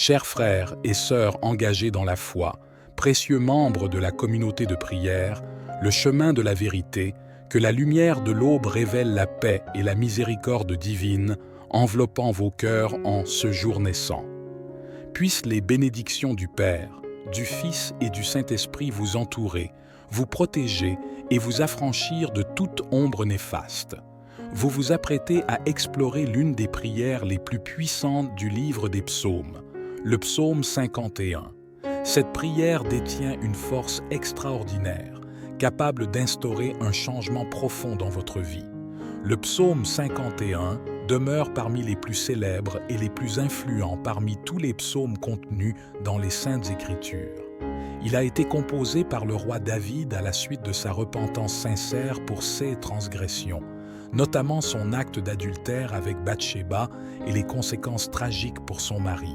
Chers frères et sœurs engagés dans la foi, précieux membres de la communauté de prière, le chemin de la vérité, que la lumière de l'aube révèle la paix et la miséricorde divine, enveloppant vos cœurs en ce jour naissant. Puissent les bénédictions du Père, du Fils et du Saint-Esprit vous entourer, vous protéger et vous affranchir de toute ombre néfaste. Vous vous apprêtez à explorer l'une des prières les plus puissantes du livre des psaumes, le psaume 51. Cette prière détient une force extraordinaire, capable d'instaurer un changement profond dans votre vie. Le psaume 51 demeure parmi les plus célèbres et les plus influents parmi tous les psaumes contenus dans les Saintes Écritures. Il a été composé par le roi David à la suite de sa repentance sincère pour ses transgressions, notamment son acte d'adultère avec Bathsheba et les conséquences tragiques pour son mari.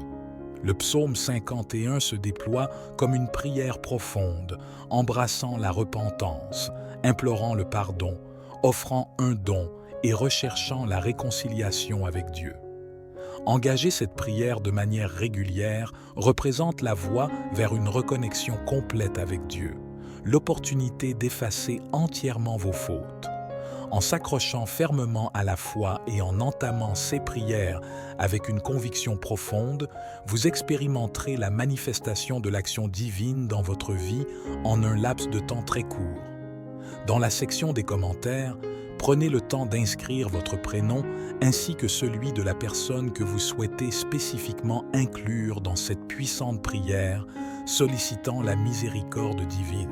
Le psaume 51 se déploie comme une prière profonde, embrassant la repentance, implorant le pardon, offrant un don et recherchant la réconciliation avec Dieu. Engager cette prière de manière régulière représente la voie vers une reconnexion complète avec Dieu, l'opportunité d'effacer entièrement vos fautes. En s'accrochant fermement à la foi et en entamant ces prières avec une conviction profonde, vous expérimenterez la manifestation de l'action divine dans votre vie en un laps de temps très court. Dans la section des commentaires, prenez le temps d'inscrire votre prénom ainsi que celui de la personne que vous souhaitez spécifiquement inclure dans cette puissante prière, sollicitant la miséricorde divine.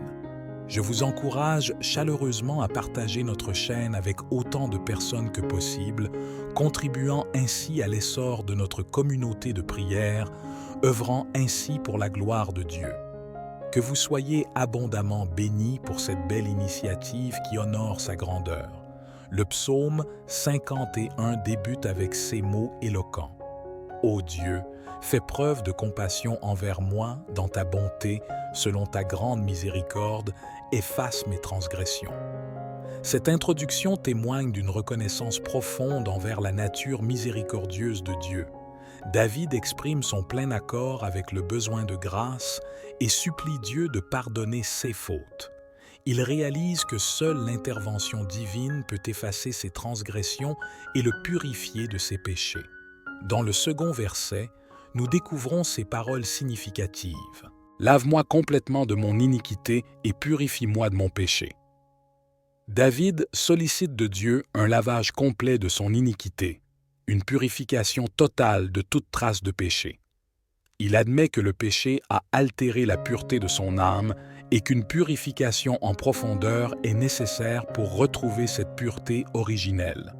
Je vous encourage chaleureusement à partager notre chaîne avec autant de personnes que possible, contribuant ainsi à l'essor de notre communauté de prière, œuvrant ainsi pour la gloire de Dieu. Que vous soyez abondamment bénis pour cette belle initiative qui honore sa grandeur. Le psaume 51 débute avec ces mots éloquents. « Ô Dieu, fais preuve de compassion envers moi dans ta bonté, selon ta grande miséricorde, efface mes transgressions. » Cette introduction témoigne d'une reconnaissance profonde envers la nature miséricordieuse de Dieu. David exprime son plein accord avec le besoin de grâce et supplie Dieu de pardonner ses fautes. Il réalise que seule l'intervention divine peut effacer ses transgressions et le purifier de ses péchés. Dans le second verset, nous découvrons ces paroles significatives. « Lave-moi complètement de mon iniquité et purifie-moi de mon péché. » David sollicite de Dieu un lavage complet de son iniquité, une purification totale de toute trace de péché. Il admet que le péché a altéré la pureté de son âme et qu'une purification en profondeur est nécessaire pour retrouver cette pureté originelle.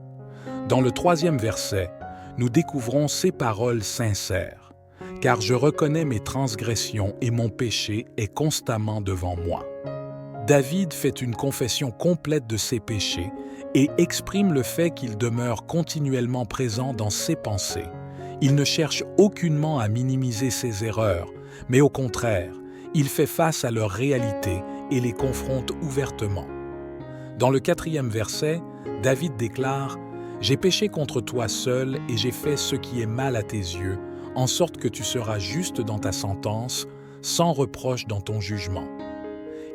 Dans le troisième verset, nous découvrons ces paroles sincères. « Car je reconnais mes transgressions et mon péché est constamment devant moi. » David fait une confession complète de ses péchés et exprime le fait qu'il demeure continuellement présent dans ses pensées. Il ne cherche aucunement à minimiser ses erreurs, mais au contraire, il fait face à leur réalité et les confronte ouvertement. Dans le quatrième verset, David déclare « J'ai péché contre toi seul et j'ai fait ce qui est mal à tes yeux, en sorte que tu seras juste dans ta sentence, sans reproche dans ton jugement. »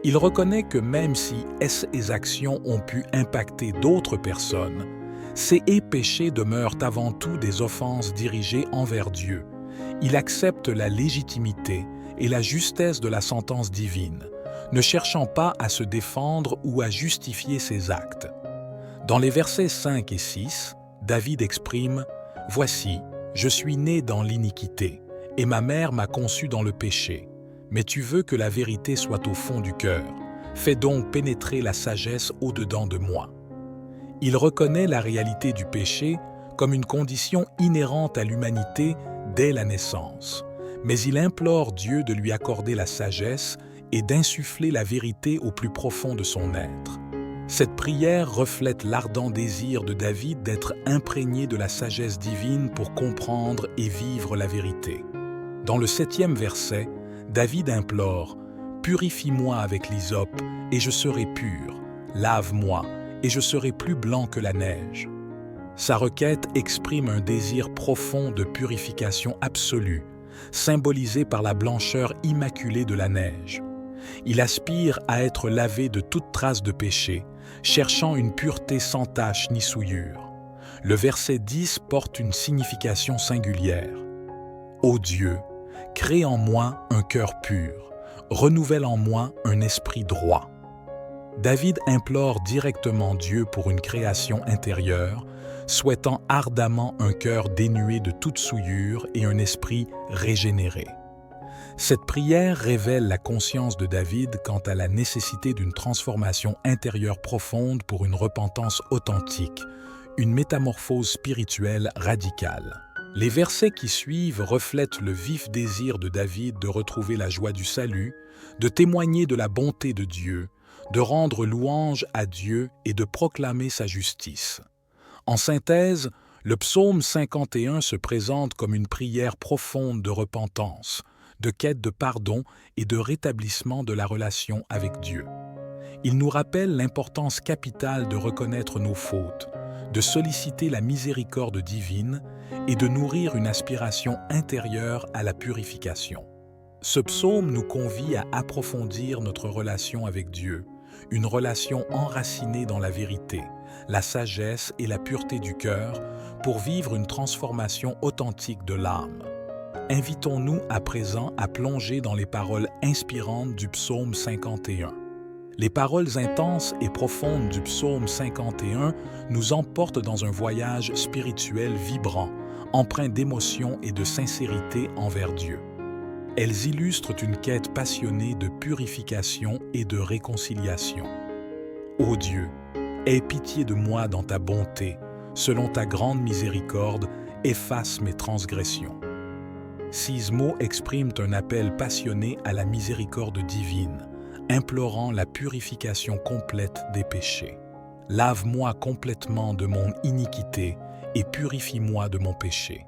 Il reconnaît que même si ses actions ont pu impacter d'autres personnes, ses péchés demeurent avant tout des offenses dirigées envers Dieu. Il accepte la légitimité et la justesse de la sentence divine, ne cherchant pas à se défendre ou à justifier ses actes. Dans les versets 5 et 6, David exprime « Voici, je suis né dans l'iniquité, et ma mère m'a conçu dans le péché. Mais tu veux que la vérité soit au fond du cœur. Fais donc pénétrer la sagesse au-dedans de moi. » Il reconnaît la réalité du péché comme une condition inhérente à l'humanité dès la naissance, mais il implore Dieu de lui accorder la sagesse et d'insuffler la vérité au plus profond de son être. Cette prière reflète l'ardent désir de David d'être imprégné de la sagesse divine pour comprendre et vivre la vérité. Dans le 7e verset, David implore « Purifie-moi avec l'hysope, et je serai pur. Lave-moi, et je serai plus blanc que la neige. » Sa requête exprime un désir profond de purification absolue, symbolisée par la blancheur immaculée de la neige. Il aspire à être lavé de toute trace de péché, cherchant une pureté sans tache ni souillure. Le verset 10 porte une signification singulière. Ô Dieu, crée en moi un cœur pur, renouvelle en moi un esprit droit. David implore directement Dieu pour une création intérieure, souhaitant ardemment un cœur dénué de toute souillure et un esprit régénéré. Cette prière révèle la conscience de David quant à la nécessité d'une transformation intérieure profonde pour une repentance authentique, une métamorphose spirituelle radicale. Les versets qui suivent reflètent le vif désir de David de retrouver la joie du salut, de témoigner de la bonté de Dieu, de rendre louange à Dieu et de proclamer sa justice. En synthèse, le psaume 51 se présente comme une prière profonde de repentance, de quête de pardon et de rétablissement de la relation avec Dieu. Il nous rappelle l'importance capitale de reconnaître nos fautes, de solliciter la miséricorde divine et de nourrir une aspiration intérieure à la purification. Ce psaume nous convie à approfondir notre relation avec Dieu, une relation enracinée dans la vérité, la sagesse et la pureté du cœur pour vivre une transformation authentique de l'âme. Invitons-nous à présent à plonger dans les paroles inspirantes du psaume 51. Les paroles intenses et profondes du psaume 51 nous emportent dans un voyage spirituel vibrant, empreint d'émotion et de sincérité envers Dieu. Elles illustrent une quête passionnée de purification et de réconciliation. Ô Dieu, aie pitié de moi dans ta bonté, selon ta grande miséricorde, efface mes transgressions. Ces mots expriment un appel passionné à la miséricorde divine, implorant la purification complète des péchés. Lave-moi complètement de mon iniquité et purifie-moi de mon péché.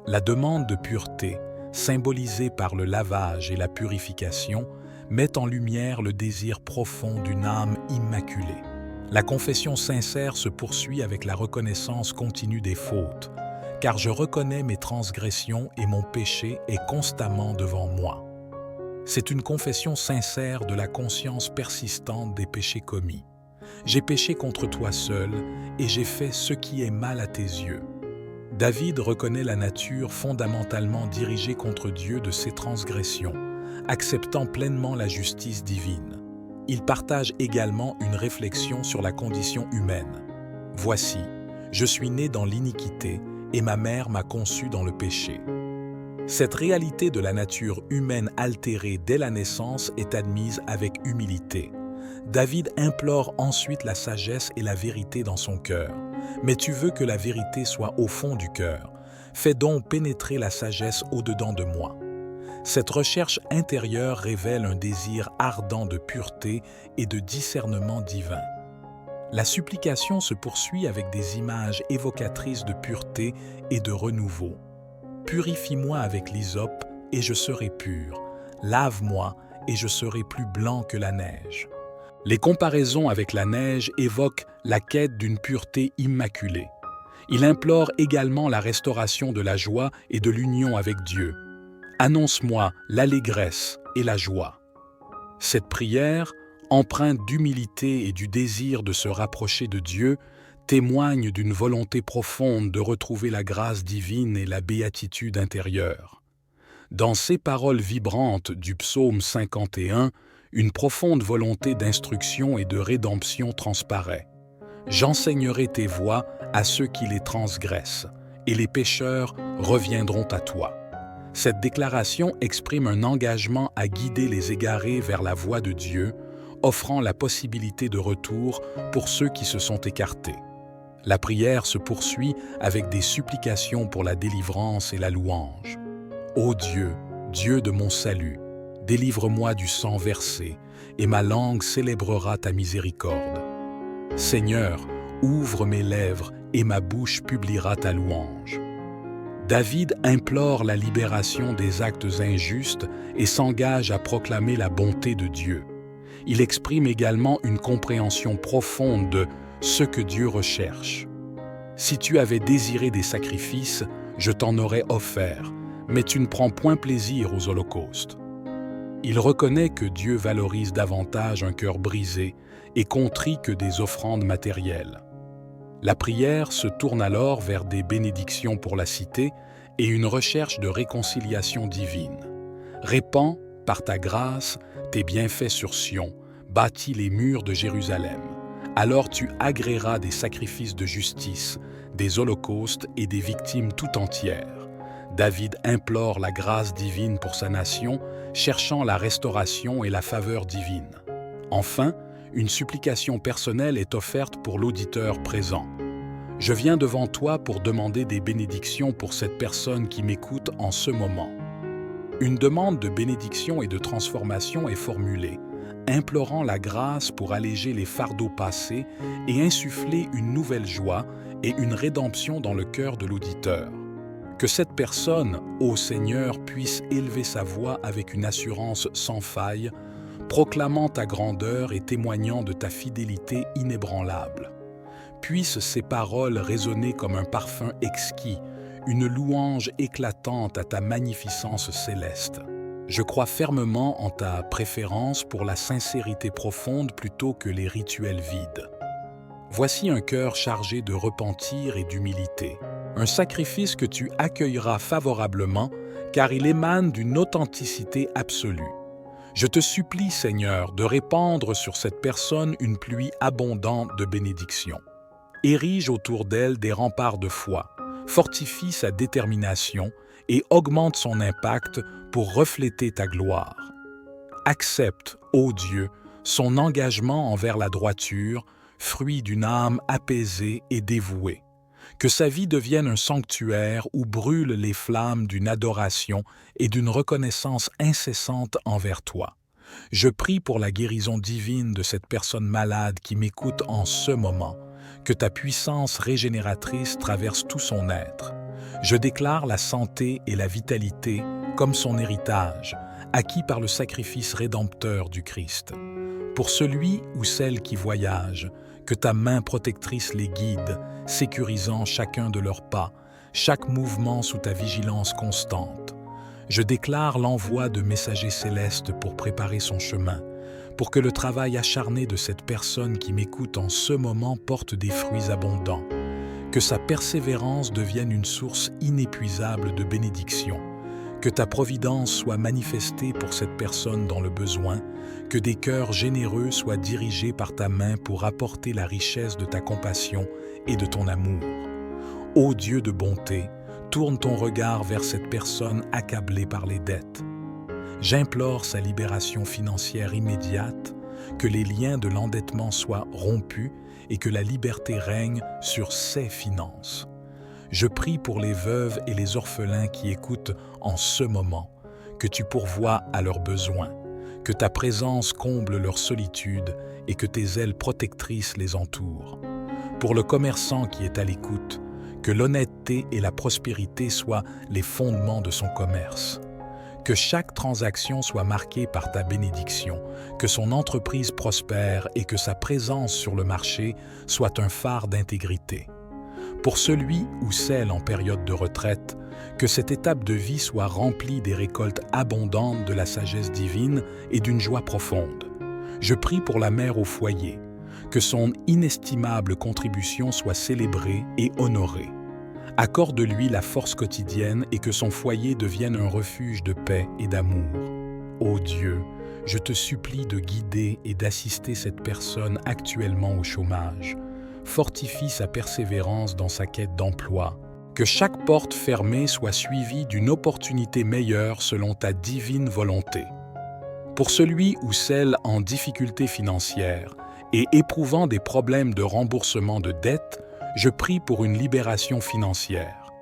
La demande de pureté, symbolisée par le lavage et la purification, met en lumière le désir profond d'une âme immaculée. La confession sincère se poursuit avec la reconnaissance continue des fautes, car je reconnais mes transgressions et mon péché est constamment devant moi. C'est une confession sincère de la conscience persistante des péchés commis. J'ai péché contre toi seul et j'ai fait ce qui est mal à tes yeux. David reconnaît la nature fondamentalement dirigée contre Dieu de ses transgressions, acceptant pleinement la justice divine. Il partage également une réflexion sur la condition humaine. « Voici, je suis né dans l'iniquité et ma mère m'a conçu dans le péché. » Cette réalité de la nature humaine altérée dès la naissance est admise avec humilité. David implore ensuite la sagesse et la vérité dans son cœur. Mais tu veux que la vérité soit au fond du cœur. Fais donc pénétrer la sagesse au-dedans de moi. Cette recherche intérieure révèle un désir ardent de pureté et de discernement divin. La supplication se poursuit avec des images évocatrices de pureté et de renouveau. Purifie-moi avec l'hysope et je serai pur. Lave-moi et je serai plus blanc que la neige. Les comparaisons avec la neige évoquent la quête d'une pureté immaculée. Il implore également la restauration de la joie et de l'union avec Dieu. Annonce-moi l'allégresse et la joie. Cette prière, empreinte d'humilité et du désir de se rapprocher de Dieu, témoigne d'une volonté profonde de retrouver la grâce divine et la béatitude intérieure. Dans ces paroles vibrantes du psaume 51, une profonde volonté d'instruction et de rédemption transparaît. « J'enseignerai tes voies à ceux qui les transgressent, et les pécheurs reviendront à toi. » Cette déclaration exprime un engagement à guider les égarés vers la voie de Dieu, offrant la possibilité de retour pour ceux qui se sont écartés. La prière se poursuit avec des supplications pour la délivrance et la louange. « Ô Dieu, Dieu de mon salut, délivre-moi du sang versé, et ma langue célébrera ta miséricorde. Seigneur, ouvre mes lèvres, et ma bouche publiera ta louange. » David implore la libération des actes injustes et s'engage à proclamer la bonté de Dieu. Il exprime également une compréhension profonde de ce que Dieu recherche. « Si tu avais désiré des sacrifices, je t'en aurais offert, mais tu ne prends point plaisir aux holocaustes. Il reconnaît que Dieu valorise davantage un cœur brisé et contrit que des offrandes matérielles. La prière se tourne alors vers des bénédictions pour la cité et une recherche de réconciliation divine. Répands, par ta grâce, tes bienfaits sur Sion, bâtis les murs de Jérusalem. Alors tu agréeras des sacrifices de justice, des holocaustes et des victimes tout entières. David implore la grâce divine pour sa nation, cherchant la restauration et la faveur divine. Enfin, une supplication personnelle est offerte pour l'auditeur présent. Je viens devant toi pour demander des bénédictions pour cette personne qui m'écoute en ce moment. Une demande de bénédiction et de transformation est formulée, implorant la grâce pour alléger les fardeaux passés et insuffler une nouvelle joie et une rédemption dans le cœur de l'auditeur. Que cette personne, ô Seigneur, puisse élever sa voix avec une assurance sans faille, proclamant ta grandeur et témoignant de ta fidélité inébranlable. Puissent ces paroles résonner comme un parfum exquis, une louange éclatante à ta magnificence céleste. Je crois fermement en ta préférence pour la sincérité profonde plutôt que les rituels vides. Voici un cœur chargé de repentir et d'humilité, un sacrifice que tu accueilleras favorablement car il émane d'une authenticité absolue. Je te supplie, Seigneur, de répandre sur cette personne une pluie abondante de bénédictions. Érige autour d'elle des remparts de foi, fortifie sa détermination et augmente son impact pour refléter ta gloire. Accepte, ô Dieu, son engagement envers la droiture, fruit d'une âme apaisée et dévouée. Que sa vie devienne un sanctuaire où brûlent les flammes d'une adoration et d'une reconnaissance incessante envers toi. Je prie pour la guérison divine de cette personne malade qui m'écoute en ce moment, que ta puissance régénératrice traverse tout son être. Je déclare la santé et la vitalité comme son héritage, acquis par le sacrifice rédempteur du Christ. Pour celui ou celle qui voyage, que ta main protectrice les guide, sécurisant chacun de leurs pas, chaque mouvement sous ta vigilance constante. Je déclare l'envoi de messagers célestes pour préparer son chemin, pour que le travail acharné de cette personne qui m'écoute en ce moment porte des fruits abondants, que sa persévérance devienne une source inépuisable de bénédiction, que ta providence soit manifestée pour cette personne dans le besoin, que des cœurs généreux soient dirigés par ta main pour apporter la richesse de ta compassion et de ton amour. Ô Dieu de bonté, tourne ton regard vers cette personne accablée par les dettes. J'implore sa libération financière immédiate, que les liens de l'endettement soient rompus et que la liberté règne sur ses finances. Je prie pour les veuves et les orphelins qui écoutent en ce moment, que tu pourvoies à leurs besoins, que ta présence comble leur solitude et que tes ailes protectrices les entourent. Pour le commerçant qui est à l'écoute, que l'honnêteté et la prospérité soient les fondements de son commerce. Que chaque transaction soit marquée par ta bénédiction, que son entreprise prospère et que sa présence sur le marché soit un phare d'intégrité. Pour celui ou celle en période de retraite, que cette étape de vie soit remplie des récoltes abondantes de la sagesse divine et d'une joie profonde. Je prie pour la mère au foyer, que son inestimable contribution soit célébrée et honorée. Accorde-lui la force quotidienne et que son foyer devienne un refuge de paix et d'amour. Ô Dieu, je te supplie de guider et d'assister cette personne actuellement au chômage. Fortifie sa persévérance dans sa quête d'emploi. Que chaque porte fermée soit suivie d'une opportunité meilleure selon ta divine volonté. Pour celui ou celle en difficulté financière et éprouvant des problèmes de remboursement de dettes, je prie pour une libération financière.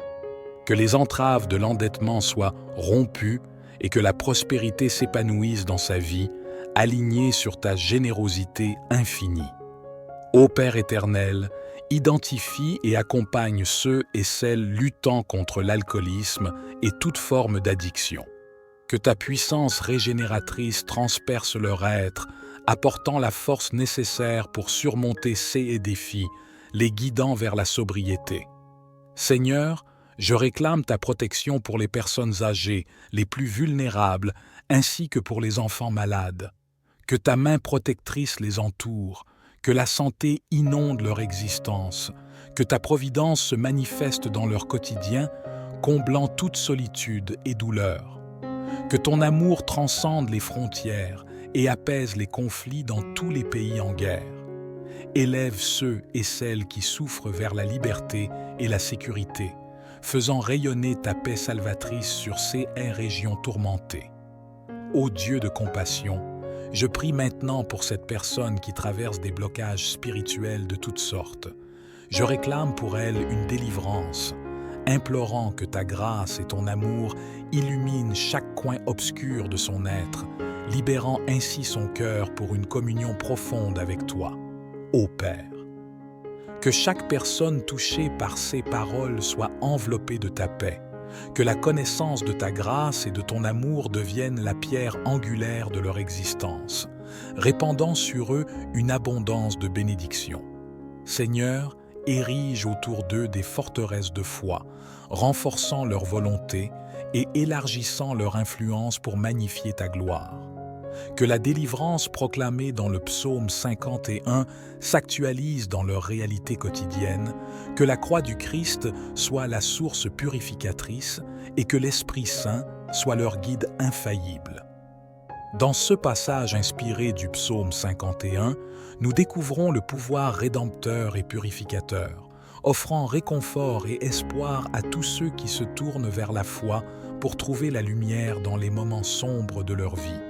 Que les entraves de l'endettement soient rompues et que la prospérité s'épanouisse dans sa vie, alignée sur ta générosité infinie. Ô Père éternel, identifie et accompagne ceux et celles luttant contre l'alcoolisme et toute forme d'addiction. Que ta puissance régénératrice transperce leur être, apportant la force nécessaire pour surmonter ces défis, les guidant vers la sobriété. Seigneur, Je réclame ta protection pour les personnes âgées, les plus vulnérables, ainsi que pour les enfants malades. Que ta main protectrice les entoure, que la santé inonde leur existence, que ta providence se manifeste dans leur quotidien, comblant toute solitude et douleur. Que ton amour transcende les frontières et apaise les conflits dans tous les pays en guerre. Élève ceux et celles qui souffrent vers la liberté et la sécurité, faisant rayonner ta paix salvatrice sur ces régions tourmentées. Ô Dieu de compassion, je prie maintenant pour cette personne qui traverse des blocages spirituels de toutes sortes. Je réclame pour elle une délivrance, implorant que ta grâce et ton amour illuminent chaque coin obscur de son être, libérant ainsi son cœur pour une communion profonde avec toi, ô Père. Que chaque personne touchée par ces paroles soit enveloppée de ta paix, que la connaissance de ta grâce et de ton amour devienne la pierre angulaire de leur existence, répandant sur eux une abondance de bénédictions. Seigneur, érige autour d'eux des forteresses de foi, renforçant leur volonté et élargissant leur influence pour magnifier ta gloire. Que la délivrance proclamée dans le psaume 51 s'actualise dans leur réalité quotidienne, que la croix du Christ soit la source purificatrice et que l'Esprit Saint soit leur guide infaillible. Dans ce passage inspiré du psaume 51, nous découvrons le pouvoir rédempteur et purificateur, offrant réconfort et espoir à tous ceux qui se tournent vers la foi pour trouver la lumière dans les moments sombres de leur vie.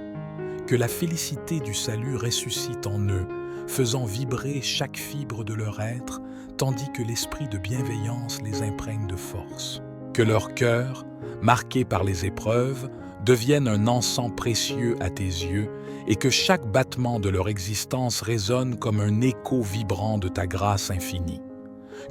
Que la félicité du salut ressuscite en eux, faisant vibrer chaque fibre de leur être, tandis que l'esprit de bienveillance les imprègne de force. Que leur cœur, marqué par les épreuves, devienne un encens précieux à tes yeux et que chaque battement de leur existence résonne comme un écho vibrant de ta grâce infinie.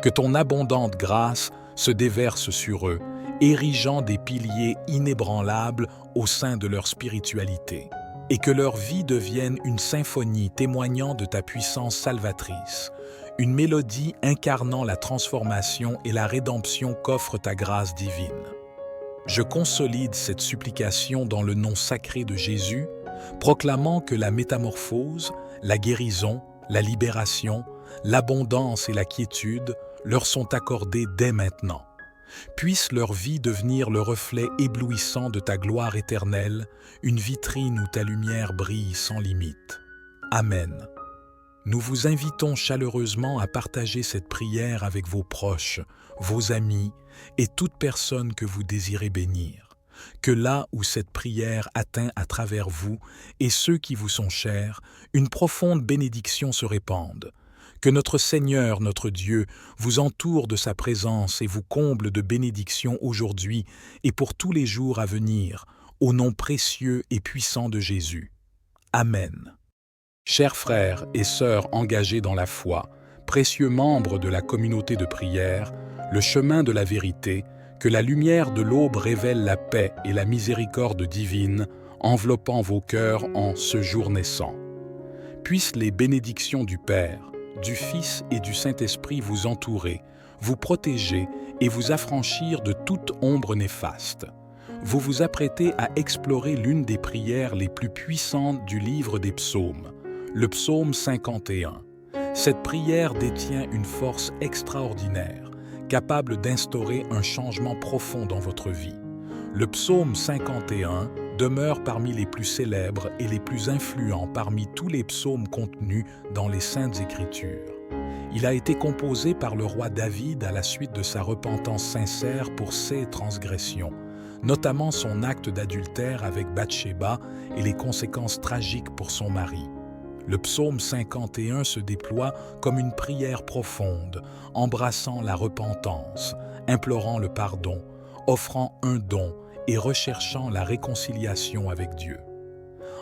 Que ton abondante grâce se déverse sur eux, érigeant des piliers inébranlables au sein de leur spiritualité, et que leur vie devienne une symphonie témoignant de ta puissance salvatrice, une mélodie incarnant la transformation et la rédemption qu'offre ta grâce divine. Je consolide cette supplication dans le nom sacré de Jésus, proclamant que la métamorphose, la guérison, la libération, l'abondance et la quiétude leur sont accordées dès maintenant. Puisse leur vie devenir le reflet éblouissant de ta gloire éternelle, une vitrine où ta lumière brille sans limite. Amen. Nous vous invitons chaleureusement à partager cette prière avec vos proches, vos amis et toute personne que vous désirez bénir. Que là où cette prière atteint à travers vous et ceux qui vous sont chers, une profonde bénédiction se répande. Que notre Seigneur, notre Dieu, vous entoure de sa présence et vous comble de bénédictions aujourd'hui et pour tous les jours à venir, au nom précieux et puissant de Jésus. Amen. Chers frères et sœurs engagés dans la foi, précieux membres de la communauté de prière, le chemin de la vérité, que la lumière de l'aube révèle la paix et la miséricorde divine, enveloppant vos cœurs en ce jour naissant. Puissent les bénédictions du Père, du Fils et du Saint-Esprit vous entourer, vous protéger et vous affranchir de toute ombre néfaste. Vous vous apprêtez à explorer l'une des prières les plus puissantes du livre des psaumes, le psaume 51. Cette prière détient une force extraordinaire, capable d'instaurer un changement profond dans votre vie. Le psaume 51 demeure parmi les plus célèbres et les plus influents parmi tous les psaumes contenus dans les Saintes Écritures. Il a été composé par le roi David à la suite de sa repentance sincère pour ses transgressions, notamment son acte d'adultère avec Bathsheba et les conséquences tragiques pour son mari. Le psaume 51 se déploie comme une prière profonde, embrassant la repentance, implorant le pardon, offrant un don et recherchant la réconciliation avec Dieu.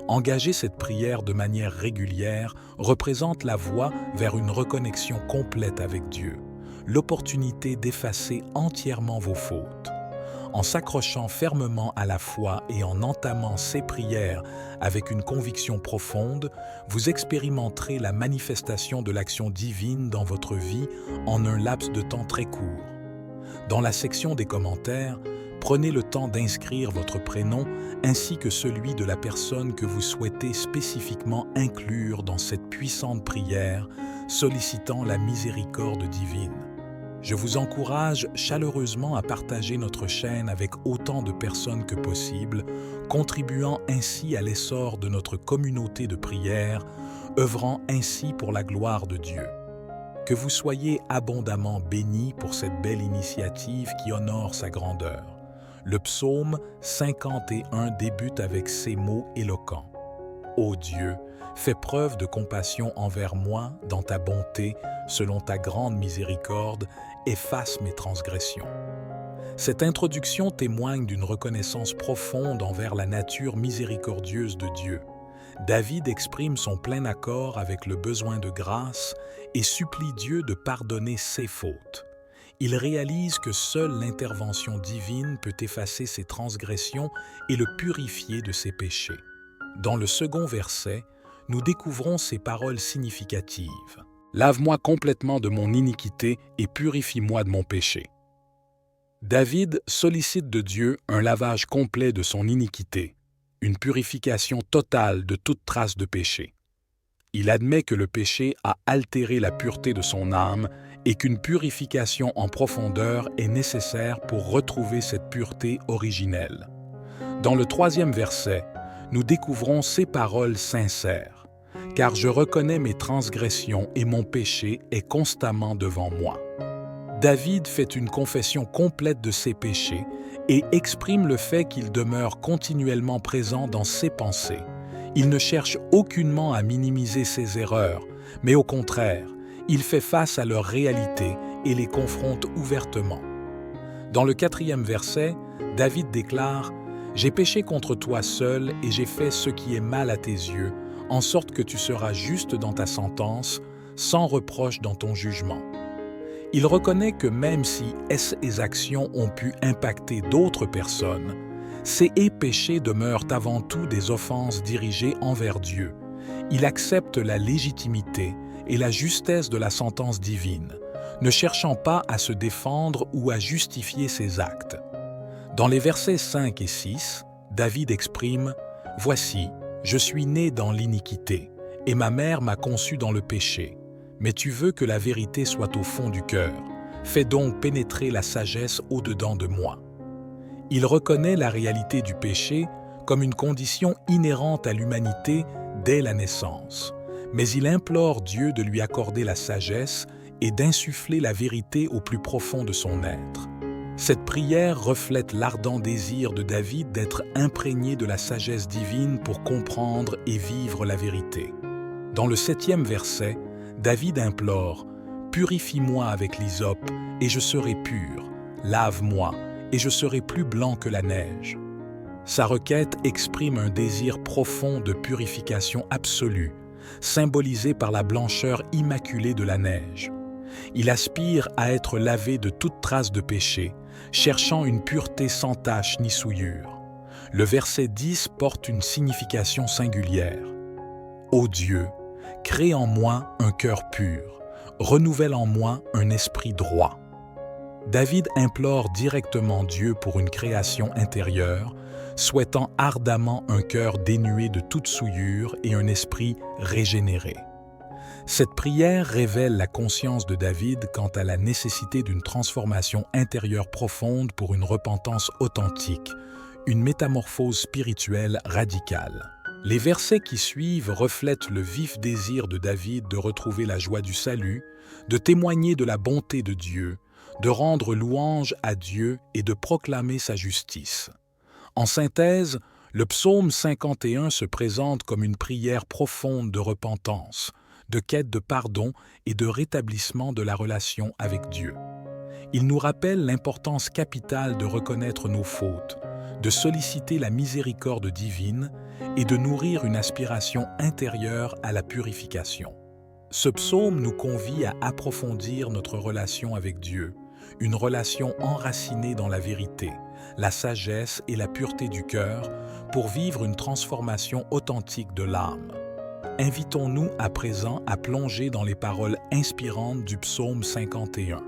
Engager cette prière de manière régulière représente la voie vers une reconnexion complète avec Dieu, l'opportunité d'effacer entièrement vos fautes. En s'accrochant fermement à la foi et en entamant ces prières avec une conviction profonde, vous expérimenterez la manifestation de l'action divine dans votre vie en un laps de temps très court. Dans la section des commentaires, prenez le temps d'inscrire votre prénom ainsi que celui de la personne que vous souhaitez spécifiquement inclure dans cette puissante prière sollicitant la miséricorde divine. Je vous encourage chaleureusement à partager notre chaîne avec autant de personnes que possible, contribuant ainsi à l'essor de notre communauté de prière, œuvrant ainsi pour la gloire de Dieu. Que vous soyez abondamment bénis pour cette belle initiative qui honore sa grandeur. Le psaume 51 débute avec ces mots éloquents. « Ô Dieu, fais preuve de compassion envers moi dans ta bonté, selon ta grande miséricorde, efface mes transgressions. » Cette introduction témoigne d'une reconnaissance profonde envers la nature miséricordieuse de Dieu. David exprime son plein accord avec le besoin de grâce et supplie Dieu de pardonner ses fautes. Il réalise que seule l'intervention divine peut effacer ses transgressions et le purifier de ses péchés. Dans le second verset, nous découvrons ces paroles significatives. « Lave-moi complètement de mon iniquité et purifie-moi de mon péché. » David sollicite de Dieu un lavage complet de son iniquité, une purification totale de toute trace de péché. Il admet que le péché a altéré la pureté de son âme et qu'une purification en profondeur est nécessaire pour retrouver cette pureté originelle. Dans le troisième verset, nous découvrons ces paroles sincères. « Car je reconnais mes transgressions et mon péché est constamment devant moi. » David fait une confession complète de ses péchés et exprime le fait qu'il demeure continuellement présent dans ses pensées. Il ne cherche aucunement à minimiser ses erreurs, mais au contraire, il fait face à leur réalité et les confronte ouvertement. Dans le quatrième verset, David déclare « J'ai péché contre toi seul et j'ai fait ce qui est mal à tes yeux, en sorte que tu seras juste dans ta sentence, sans reproche dans ton jugement. » Il reconnaît que même si ses actions ont pu impacter d'autres personnes, ces péchés demeurent avant tout des offenses dirigées envers Dieu. Il accepte la légitimité et la justesse de la sentence divine, ne cherchant pas à se défendre ou à justifier ses actes. Dans les versets 5 et 6, David exprime « Voici, je suis né dans l'iniquité, et ma mère m'a conçu dans le péché. Mais tu veux que la vérité soit au fond du cœur. Fais donc pénétrer la sagesse au-dedans de moi. » Il reconnaît la réalité du péché comme une condition inhérente à l'humanité dès la naissance, mais il implore Dieu de lui accorder la sagesse et d'insuffler la vérité au plus profond de son être. Cette prière reflète l'ardent désir de David d'être imprégné de la sagesse divine pour comprendre et vivre la vérité. Dans le 7e verset, David implore « Purifie-moi avec l'hysope, et je serai pur. Lave-moi, et je serai plus blanc que la neige. » Sa requête exprime un désir profond de purification absolue, symbolisé par la blancheur immaculée de la neige. Il aspire à être lavé de toute trace de péché, cherchant une pureté sans tache ni souillure. Le verset 10 porte une signification singulière. « Ô Dieu, crée en moi un cœur pur, renouvelle en moi un esprit droit. » David implore directement Dieu pour une création intérieure, souhaitant ardemment un cœur dénué de toute souillure et un esprit régénéré. Cette prière révèle la conscience de David quant à la nécessité d'une transformation intérieure profonde pour une repentance authentique, une métamorphose spirituelle radicale. Les versets qui suivent reflètent le vif désir de David de retrouver la joie du salut, de témoigner de la bonté de Dieu, de rendre louange à Dieu et de proclamer sa justice. En synthèse, le psaume 51 se présente comme une prière profonde de repentance, de quête de pardon et de rétablissement de la relation avec Dieu. Il nous rappelle l'importance capitale de reconnaître nos fautes, de solliciter la miséricorde divine et de nourrir une aspiration intérieure à la purification. Ce psaume nous convie à approfondir notre relation avec Dieu, une relation enracinée dans la vérité, la sagesse et la pureté du cœur pour vivre une transformation authentique de l'âme. Invitons-nous à présent à plonger dans les paroles inspirantes du psaume 51.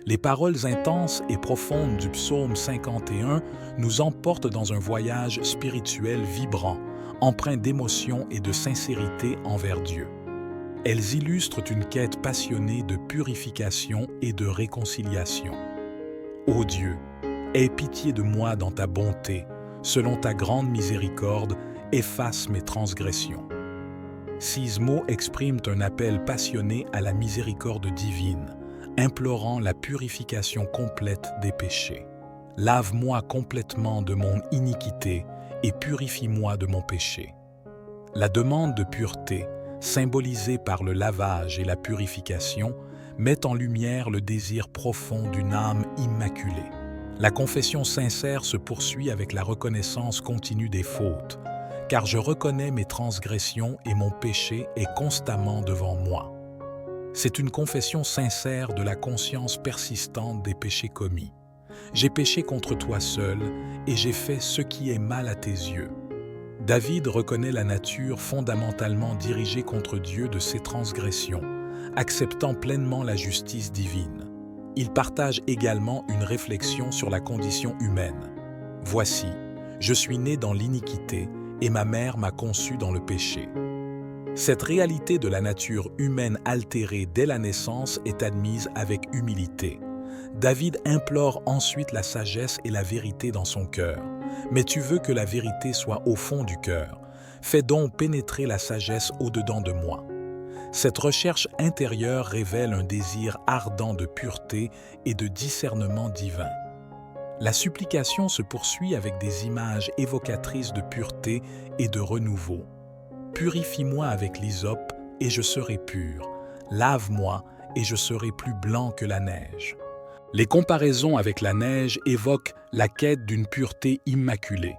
Les paroles intenses et profondes du psaume 51 nous emportent dans un voyage spirituel vibrant, empreint d'émotion et de sincérité envers Dieu. Elles illustrent une quête passionnée de purification et de réconciliation. Ô Dieu, aie pitié de moi dans ta bonté, selon ta grande miséricorde, efface mes transgressions. Ces mots expriment un appel passionné à la miséricorde divine, implorant la purification complète des péchés. Lave-moi complètement de mon iniquité et purifie-moi de mon péché. La demande de pureté, symbolisée par le lavage et la purification, met en lumière le désir profond d'une âme immaculée. La confession sincère se poursuit avec la reconnaissance continue des fautes, car je reconnais mes transgressions et mon péché est constamment devant moi. C'est une confession sincère de la conscience persistante des péchés commis. J'ai péché contre toi seul et j'ai fait ce qui est mal à tes yeux. David reconnaît la nature fondamentalement dirigée contre Dieu de ses transgressions, acceptant pleinement la justice divine. Il partage également une réflexion sur la condition humaine. « Voici, je suis né dans l'iniquité et ma mère m'a conçu dans le péché. » Cette réalité de la nature humaine altérée dès la naissance est admise avec humilité. David implore ensuite la sagesse et la vérité dans son cœur. Mais tu veux que la vérité soit au fond du cœur. Fais donc pénétrer la sagesse au-dedans de moi. Cette recherche intérieure révèle un désir ardent de pureté et de discernement divin. La supplication se poursuit avec des images évocatrices de pureté et de renouveau. Purifie-moi avec l'hysope et je serai pur. Lave-moi et je serai plus blanc que la neige. Les comparaisons avec la neige évoquent la quête d'une pureté immaculée.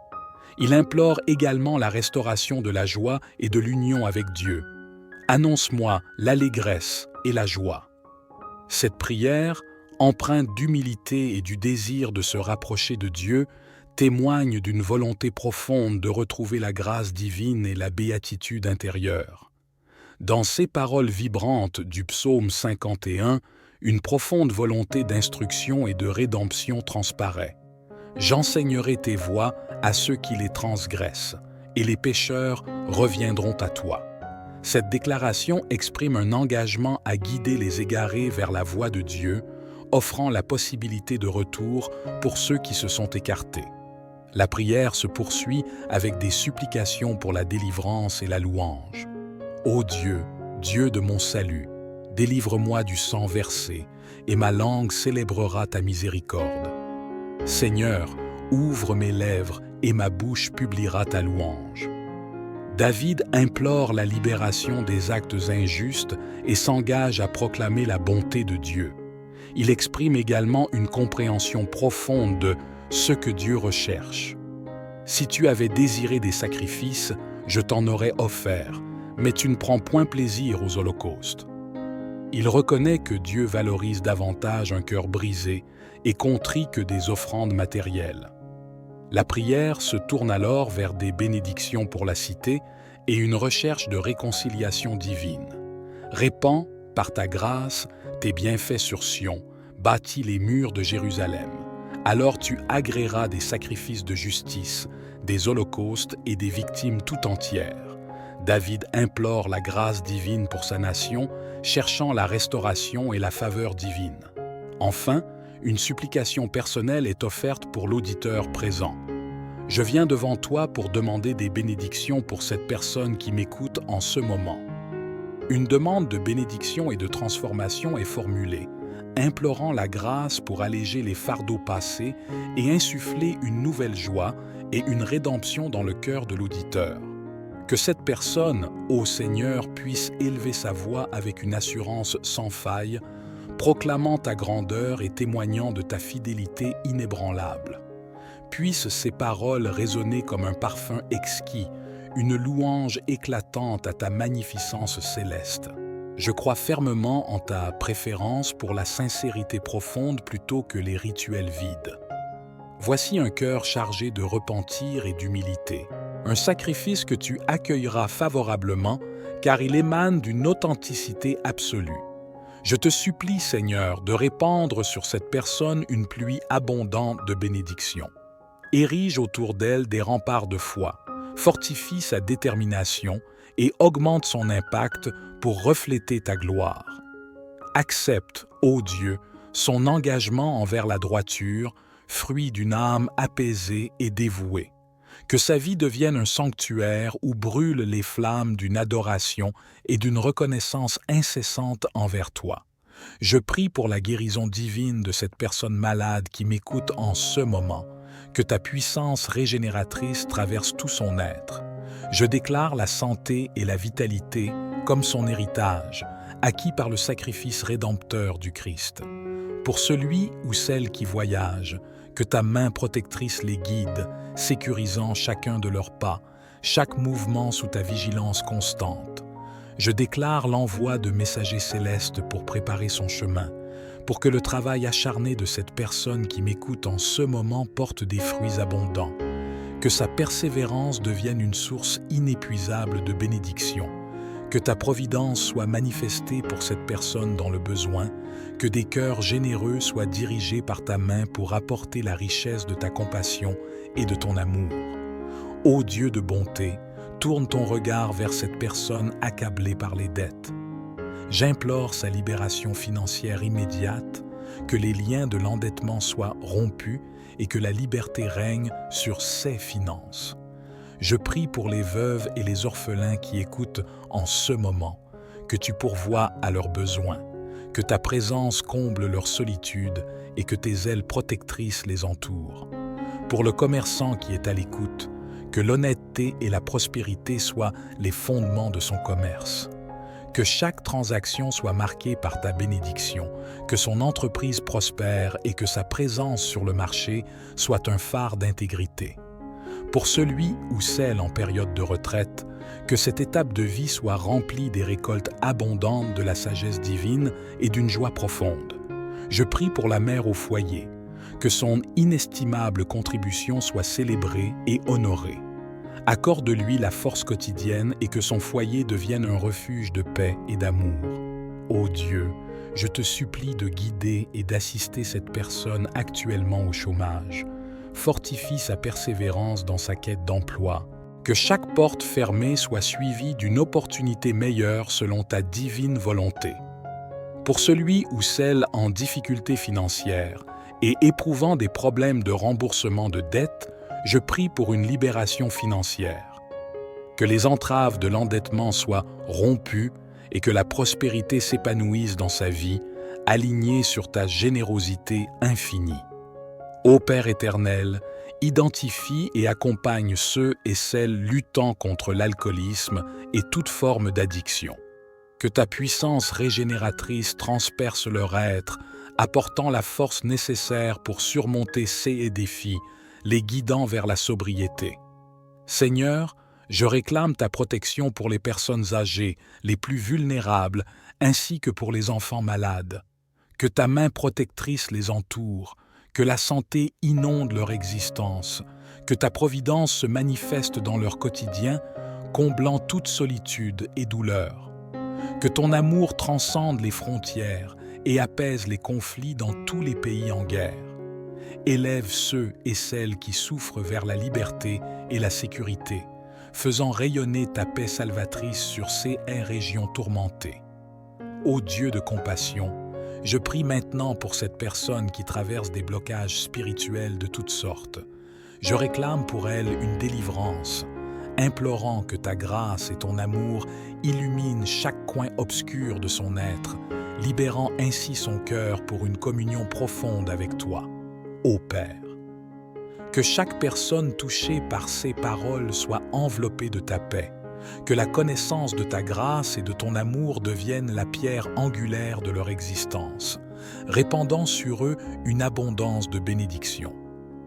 Il implore également la restauration de la joie et de l'union avec Dieu. Annonce-moi l'allégresse et la joie. Cette prière, empreinte d'humilité et du désir de se rapprocher de Dieu, témoigne d'une volonté profonde de retrouver la grâce divine et la béatitude intérieure. Dans ces paroles vibrantes du psaume 51, une profonde volonté d'instruction et de rédemption transparaît. J'enseignerai tes voies à ceux qui les transgressent, et les pécheurs reviendront à toi. Cette déclaration exprime un engagement à guider les égarés vers la voie de Dieu, offrant la possibilité de retour pour ceux qui se sont écartés. La prière se poursuit avec des supplications pour la délivrance et la louange. Ô Dieu, Dieu de mon salut, délivre-moi du sang versé, et ma langue célébrera ta miséricorde. Seigneur, ouvre mes lèvres, et ma bouche publiera ta louange. David implore la libération des actes injustes et s'engage à proclamer la bonté de Dieu. Il exprime également une compréhension profonde de ce que Dieu recherche. Si tu avais désiré des sacrifices, je t'en aurais offert, mais tu ne prends point plaisir aux holocaustes. Il reconnaît que Dieu valorise davantage un cœur brisé et contrit que des offrandes matérielles. La prière se tourne alors vers des bénédictions pour la cité et une recherche de réconciliation divine. Répands, par ta grâce, tes bienfaits sur Sion, bâtis les murs de Jérusalem. Alors tu agréeras des sacrifices de justice, des holocaustes et des victimes tout entières. David implore la grâce divine pour sa nation, cherchant la restauration et la faveur divine. Enfin, une supplication personnelle est offerte pour l'auditeur présent. Je viens devant toi pour demander des bénédictions pour cette personne qui m'écoute en ce moment. Une demande de bénédiction et de transformation est formulée, implorant la grâce pour alléger les fardeaux passés et insuffler une nouvelle joie et une rédemption dans le cœur de l'auditeur. Que cette personne, ô Seigneur, puisse élever sa voix avec une assurance sans faille, proclamant ta grandeur et témoignant de ta fidélité inébranlable. Puissent ces paroles résonner comme un parfum exquis, une louange éclatante à ta magnificence céleste. Je crois fermement en ta préférence pour la sincérité profonde plutôt que les rituels vides. Voici un cœur chargé de repentir et d'humilité, un sacrifice que tu accueilleras favorablement car il émane d'une authenticité absolue. Je te supplie, Seigneur, de répandre sur cette personne une pluie abondante de bénédictions. Érige autour d'elle des remparts de foi, fortifie sa détermination et augmente son impact pour refléter ta gloire. Accepte, ô Dieu, son engagement envers la droiture, fruit d'une âme apaisée et dévouée. Que sa vie devienne un sanctuaire où brûlent les flammes d'une adoration et d'une reconnaissance incessante envers toi. Je prie pour la guérison divine de cette personne malade qui m'écoute en ce moment, que ta puissance régénératrice traverse tout son être. Je déclare la santé et la vitalité comme son héritage, acquis par le sacrifice rédempteur du Christ. Pour celui ou celle qui voyage, que ta main protectrice les guide, sécurisant chacun de leurs pas, chaque mouvement sous ta vigilance constante. Je déclare l'envoi de messagers célestes pour préparer son chemin, pour que le travail acharné de cette personne qui m'écoute en ce moment porte des fruits abondants, que sa persévérance devienne une source inépuisable de bénédiction, que ta providence soit manifestée pour cette personne dans le besoin, que des cœurs généreux soient dirigés par ta main pour apporter la richesse de ta compassion et de ton amour. Ô Dieu de bonté, tourne ton regard vers cette personne accablée par les dettes. J'implore sa libération financière immédiate, que les liens de l'endettement soient rompus et que la liberté règne sur ses finances. Je prie pour les veuves et les orphelins qui écoutent en ce moment, que tu pourvoies à leurs besoins, que ta présence comble leur solitude et que tes ailes protectrices les entourent. Pour le commerçant qui est à l'écoute, que l'honnêteté et la prospérité soient les fondements de son commerce. Que chaque transaction soit marquée par ta bénédiction, que son entreprise prospère et que sa présence sur le marché soit un phare d'intégrité. Pour celui ou celle en période de retraite, que cette étape de vie soit remplie des récoltes abondantes de la sagesse divine et d'une joie profonde. Je prie pour la mère au foyer, que son inestimable contribution soit célébrée et honorée. Accorde-lui la force quotidienne et que son foyer devienne un refuge de paix et d'amour. Ô Dieu, je te supplie de guider et d'assister cette personne actuellement au chômage. Fortifie sa persévérance dans sa quête d'emploi. Que chaque porte fermée soit suivie d'une opportunité meilleure selon ta divine volonté. Pour celui ou celle en difficulté financière et éprouvant des problèmes de remboursement de dettes, je prie pour une libération financière. Que les entraves de l'endettement soient rompues et que la prospérité s'épanouisse dans sa vie, alignée sur ta générosité infinie. Ô Père éternel, identifie et accompagne ceux et celles luttant contre l'alcoolisme et toute forme d'addiction. Que ta puissance régénératrice transperce leur être, apportant la force nécessaire pour surmonter ces défis, les guidant vers la sobriété. Seigneur, je réclame ta protection pour les personnes âgées, les plus vulnérables, ainsi que pour les enfants malades. Que ta main protectrice les entoure, que la santé inonde leur existence, que ta providence se manifeste dans leur quotidien, comblant toute solitude et douleur. Que ton amour transcende les frontières et apaise les conflits dans tous les pays en guerre. Élève ceux et celles qui souffrent vers la liberté et la sécurité, faisant rayonner ta paix salvatrice sur ces régions tourmentées. Ô Dieu de compassion, je prie maintenant pour cette personne qui traverse des blocages spirituels de toutes sortes. Je réclame pour elle une délivrance, implorant que ta grâce et ton amour illuminent chaque coin obscur de son être, libérant ainsi son cœur pour une communion profonde avec toi, ô Père. Que chaque personne touchée par ces paroles soit enveloppée de ta paix, que la connaissance de ta grâce et de ton amour devienne la pierre angulaire de leur existence, répandant sur eux une abondance de bénédictions.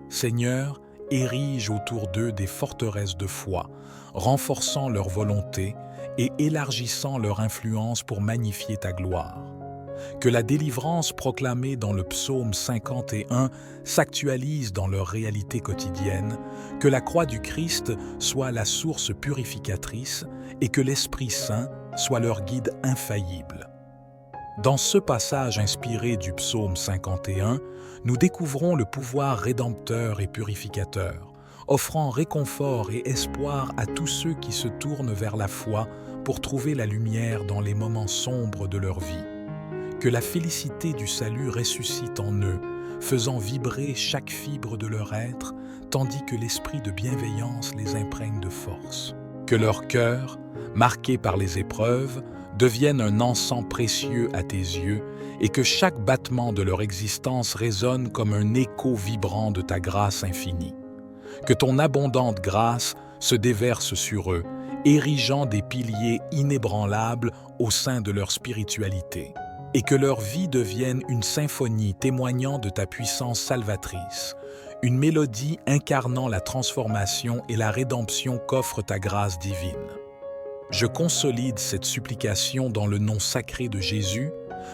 Seigneur, érige autour d'eux des forteresses de foi, renforçant leur volonté et élargissant leur influence pour magnifier ta gloire. Que la délivrance proclamée dans le psaume 51 s'actualise dans leur réalité quotidienne, que la croix du Christ soit la source purificatrice et que l'Esprit Saint soit leur guide infaillible. Dans ce passage inspiré du psaume 51, nous découvrons le pouvoir rédempteur et purificateur, offrant réconfort et espoir à tous ceux qui se tournent vers la foi pour trouver la lumière dans les moments sombres de leur vie. Que la félicité du salut ressuscite en eux, faisant vibrer chaque fibre de leur être, tandis que l'esprit de bienveillance les imprègne de force. Que leur cœur, marqué par les épreuves, devienne un encens précieux à tes yeux et que chaque battement de leur existence résonne comme un écho vibrant de ta grâce infinie. Que ton abondante grâce se déverse sur eux, érigeant des piliers inébranlables au sein de leur spiritualité, et que leur vie devienne une symphonie témoignant de ta puissance salvatrice, une mélodie incarnant la transformation et la rédemption qu'offre ta grâce divine. Je consolide cette supplication dans le nom sacré de Jésus,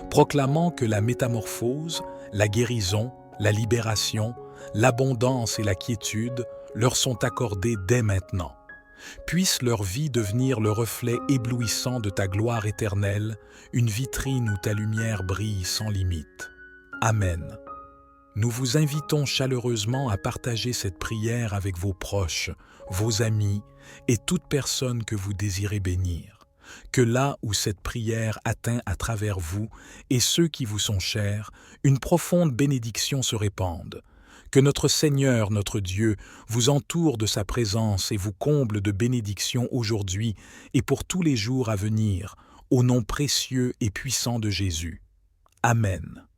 proclamant que la métamorphose, la guérison, la libération, l'abondance et la quiétude leur sont accordées dès maintenant. Puisse leur vie devenir le reflet éblouissant de ta gloire éternelle, une vitrine où ta lumière brille sans limite. Amen. Nous vous invitons chaleureusement à partager cette prière avec vos proches, vos amis et toute personne que vous désirez bénir. Que là où cette prière atteint à travers vous et ceux qui vous sont chers, une profonde bénédiction se répande. Que notre Seigneur, notre Dieu, vous entoure de sa présence et vous comble de bénédictions aujourd'hui et pour tous les jours à venir, au nom précieux et puissant de Jésus. Amen.